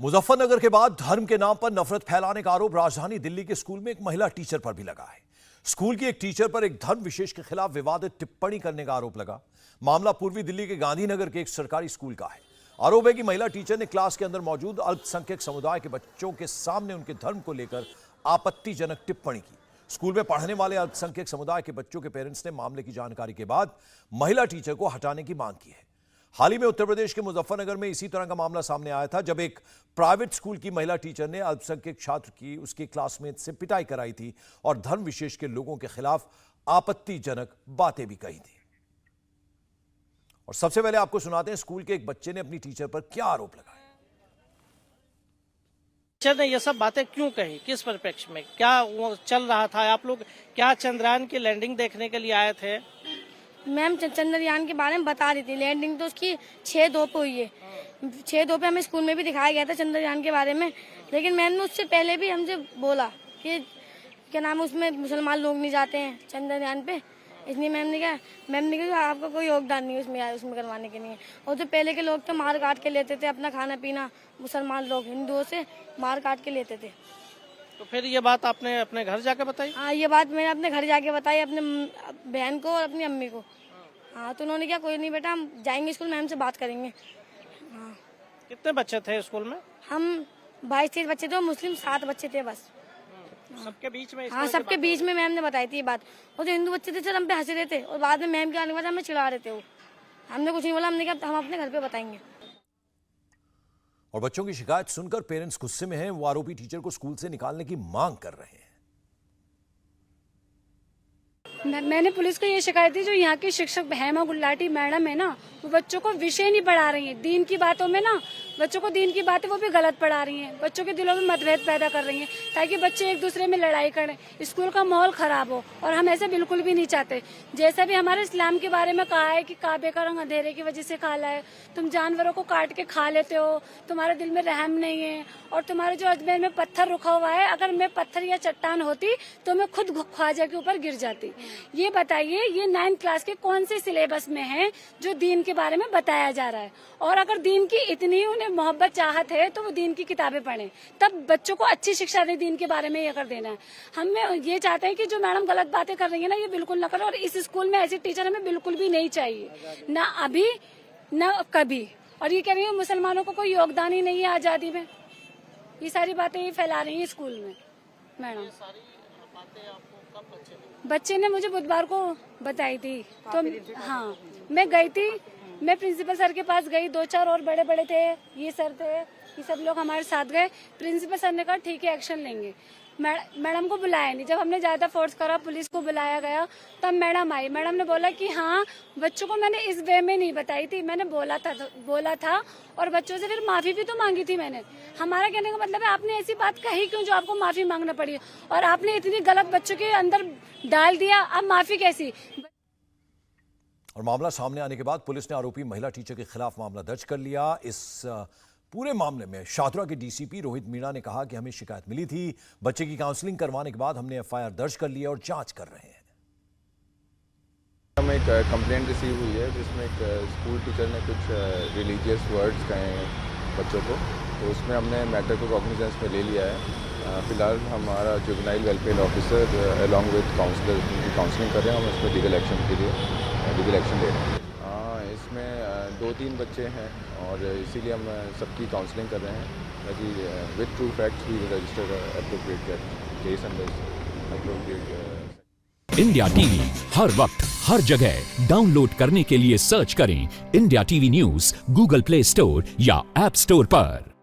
मुजफ्फरनगर के बाद धर्म के नाम पर नफरत फैलाने का आरोप राजधानी दिल्ली के स्कूल में एक महिला टीचर पर भी लगा है। स्कूल की एक टीचर पर एक धर्म विशेष के खिलाफ विवादित टिप्पणी करने का आरोप लगा। मामला पूर्वी दिल्ली के गांधीनगर के एक सरकारी स्कूल का है। आरोप है कि महिला टीचर ने क्लास के अंदर मौजूद अल्पसंख्यक समुदाय के बच्चों के सामने उनके धर्म को लेकर आपत्तिजनक टिप्पणी की। स्कूल में पढ़ने वाले अल्पसंख्यक समुदाय के बच्चों के पेरेंट्स ने मामले की जानकारी के बाद महिला टीचर को हटाने की मांग की है। हाल ही में उत्तर प्रदेश के मुजफ्फरनगर में इसी तरह का मामला सामने आया था, जब एक प्राइवेट स्कूल की महिला टीचर ने अल्पसंख्यक छात्र की उसके क्लासमेट से पिटाई कराई थी और धर्म विशेष के लोगों के खिलाफ आपत्तिजनक बातें भी कही थी। और सबसे पहले आपको सुनाते हैं स्कूल के एक बच्चे ने अपनी टीचर पर क्या आरोप लगाया। टीचर ने ये सब बातें क्यों कही, किस परिप्रेक्ष्य में, क्या वो चल रहा था? आप लोग क्या चंद्रयान की लैंडिंग देखने के लिए आए थे? मैम चंद्रयान के बारे में बता रही थी। लैंडिंग तो उसकी 6/2 पे हुई है। 6/2 पे हमें स्कूल में भी दिखाया गया था चंद्रयान के बारे में, लेकिन मैम ने उससे पहले भी हमसे बोला कि क्या नाम, उसमें मुसलमान लोग नहीं जाते हैं चंद्रयान पे, इसलिए मैम ने कहा आपका कोई योगदान नहीं उसमें करवाने के लिए। और जो पहले के लोग थे मार काट के लेते थे अपना खाना पीना, मुसलमान लोग हिंदुओं से मार काट के लेते थे। तो फिर ये बात आपने अपने घर जाके बताई? हाँ, ये बात मैंने अपने घर जाके बताई, अपने बहन को और अपनी अम्मी को। हाँ, तो उन्होंने क्या, कोई नहीं बेटा, हम जाएंगे स्कूल, मैम से बात करेंगे। हाँ। कितने बच्चे थे स्कूल में? हम 22-23 बच्चे थे और मुस्लिम 7 बच्चे थे बस। सबके बीच में? हाँ, सबके बीच में मैम ने बताई थी ये बात। और जो हिंदू बच्चे थे सर हम पे हंस रहे थे और बाद में मैम के आने के बाद हमें चिढ़ा रहे थे। वो हमने कुछ नहीं बोला, हमने कहा हम अपने घर पे बताएंगे। और बच्चों की शिकायत सुनकर पेरेंट्स गुस्से में हैं। वो आरोपी टीचर को स्कूल से निकालने की मांग कर रहे हैं। मैंने पुलिस को ये शिकायत दी, जो यहाँ की शिक्षक हेमा गुलाटी मैडम है ना, वो बच्चों को विषय नहीं पढ़ा रही हैं। दीन की बातों में ना बच्चों को दीन की बातें वो भी गलत पढ़ा रही हैं। बच्चों के दिलों में मतभेद पैदा कर रही हैं ताकि बच्चे एक दूसरे में लड़ाई करें, स्कूल का माहौल खराब हो। और हम ऐसे बिल्कुल भी नहीं चाहते। जैसा भी हमारे इस्लाम के बारे में कहा है कि काबे का रंग अंधेरे की वजह से काला है, तुम जानवरों को काट के खा लेते हो, तुम्हारे दिल में रहम नहीं है, और तुम्हारे जो अजमेर में पत्थर रुका हुआ है, अगर मैं पत्थर या चट्टान होती तो मैं खुद ख्वाजा के ऊपर गिर जाती। ये बताइए, ये 9th क्लास के कौन से सिलेबस में है जो दीन के बारे में बताया जा रहा है? और अगर दीन की इतनी उन्हें मोहब्बत चाहत है तो वो दीन की किताबें पढ़ें, तब बच्चों को अच्छी शिक्षा दें। दीन के बारे में ये कर देना है। हमें ये चाहते हैं कि जो मैडम गलत बातें कर रही है ना, ये बिल्कुल न करें। और इस स्कूल में ऐसी टीचर हमें बिल्कुल भी नहीं चाहिए, ना अभी न कभी। और ये कह रही है मुसलमानों को कोई योगदान ही नहीं है आजादी में। ये सारी बातें ये फैला रही है स्कूल में मैडम। बच्चे ने मुझे बुधवार को बताई थी, तो हाँ मैं गई थी। मैं प्रिंसिपल सर के पास गई, 2-4 और बड़े बड़े थे, ये सर थे, ये सब लोग हमारे साथ गए। प्रिंसिपल सर ने कहा ठीक है एक्शन लेंगे। मैडम को बुलाया नहीं। जब हमने ज्यादा फोर्स करा, पुलिस को बुलाया गया, तब मैडम आई। मैडम ने बोला कि हाँ, बच्चों को मैंने इस वे में नहीं बताई थी, मैंने बोला था और बच्चों से फिर माफी भी तो मांगी थी मैंने। हमारा कहने का मतलब है आपने ऐसी बात कही क्यों जो आपको माफी मांगना पड़ी, और आपने इतनी गलत बच्चों के अंदर डाल दिया, अब माफी कैसी? और मामला सामने आने के बाद पुलिस ने आरोपी महिला टीचर के खिलाफ मामला दर्ज कर लिया। इस पूरे मामले में शाहदरा के डीसीपी रोहित मीणा ने कहा कि हमें शिकायत मिली थी, बच्चे की काउंसलिंग करवाने के बाद हमने एफआईआर दर्ज कर लिया और जांच कर रहे हैं। हमें एक कंप्लेंट रिसीव हुई है जिसमें एक स्कूल टीचर ने कुछ रिलीजियस वर्ड्स कहे हैं बच्चों को, तो उसमें हमने मैटर को कॉग्निजेंस में ले लिया है। फिलहाल हमारा juvenile welfare officer along with counsellor उनकी काउंसलिंग कर रहे हैं। हम इस पर लीगल एक्शन के लिए लीगल एक्शन ले रहे हैं। इसमें 2-3 बच्चे हैं और इसीलिए हम सबकी काउंसलिंग कर रहे हैं ताकि with true facts we register appropriate case under appropriate. India TV हर वक्त हर जगह डाउनलोड करने के लिए सर्च करें India TV news Google Play Store या ऐप स्टोर पर।